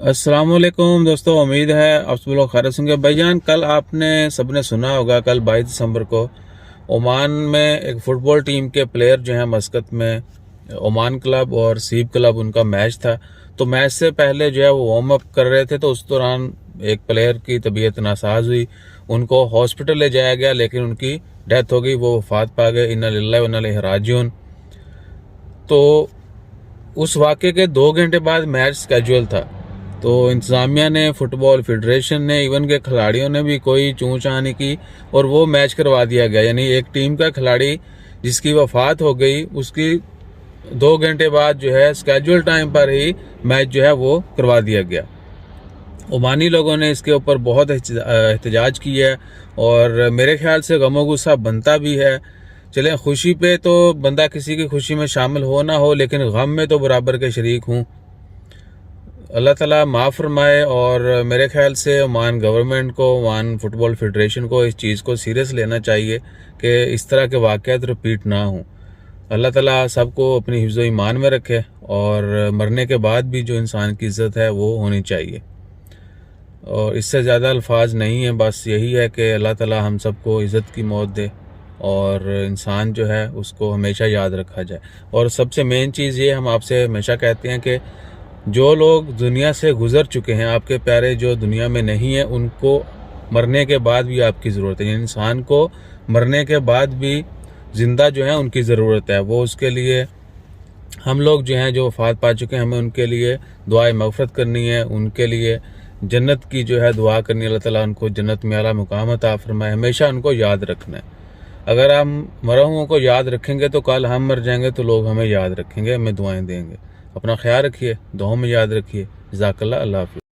السلام علیکم دوستو، امید ہے آپ سب لوگ خیریت ہوں گے۔ بھائی جان، کل آپ نے سب نے سنا ہوگا، کل 22 دسمبر کو عمان میں ایک فٹ بال ٹیم کے پلیئر جو ہیں مسقط میں عمان کلب اور سیب کلب ان کا میچ تھا، تو میچ سے پہلے جو ہے وہ وارم اپ کر رہے تھے، تو اس دوران ایک پلیئر کی طبیعت ناساز ہوئی، ان کو ہاسپٹل لے جایا گیا لیکن ان کی ڈیتھ ہو گئی، وہ وفات پا گئے۔ انا للہ و انا الیہ راجعون۔ تو اس واقعے کے 2 گھنٹے بعد میچ سکیجول تھا، تو انتظامیہ نے، فٹ بال فیڈریشن نے، ایون کے کھلاڑیوں نے بھی کوئی چوں چاں نہیں کی اور وہ میچ کروا دیا گیا۔ یعنی ایک ٹیم کا کھلاڑی جس کی وفات ہو گئی، اس کی 2 گھنٹے بعد جو ہے سکیجول ٹائم پر ہی میچ جو ہے وہ کروا دیا گیا۔ عمانی لوگوں نے اس کے اوپر بہت احتجاج کی ہے اور میرے خیال سے غم و غصہ بنتا بھی ہے۔ چلیں، خوشی پہ تو بندہ کسی کی خوشی میں شامل ہو نہ ہو، لیکن غم میں تو برابر کے شریک ہوں۔ اللہ تعالیٰ معاف فرمائے، اور میرے خیال سے عمان گورنمنٹ کو، عمان فٹ بال فیڈریشن کو اس چیز کو سیریس لینا چاہیے کہ اس طرح کے واقعات رپیٹ نہ ہوں۔ اللہ تعالیٰ سب کو اپنی حفظ و ایمان میں رکھے، اور مرنے کے بعد بھی جو انسان کی عزت ہے وہ ہونی چاہیے، اور اس سے زیادہ الفاظ نہیں ہیں۔ بس یہی ہے کہ اللہ تعالیٰ ہم سب کو عزت کی موت دے اور انسان جو ہے اس کو ہمیشہ یاد رکھا جائے۔ اور سب سے مین چیز یہ ہم آپ سے ہمیشہ کہتے ہیں کہ جو لوگ دنیا سے گزر چکے ہیں، آپ کے پیارے جو دنیا میں نہیں ہیں، ان کو مرنے کے بعد بھی آپ کی ضرورت ہے۔ یعنی انسان کو مرنے کے بعد بھی زندہ جو ہیں ان کی ضرورت ہے، وہ اس کے لیے ہم لوگ جو ہیں جو وفات پا چکے ہیں، ہمیں ان کے لیے دعائے مغفرت کرنی ہے، ان کے لیے جنت کی جو ہے دعا کرنی ہے۔ اللہ تعالیٰ ان کو جنت میں اعلیٰ مقام عطا فرمائے، ہمیشہ ان کو یاد رکھنا ہے۔ اگر ہم مرحوموں کو یاد رکھیں گے تو کل ہم مر جائیں گے تو لوگ ہمیں یاد رکھیں گے، ہمیں دعائیں دیں گے۔ اپنا خیال رکھیے، دعاؤں میں یاد رکھیے۔ جزاک اللہ، اللہ حافظ۔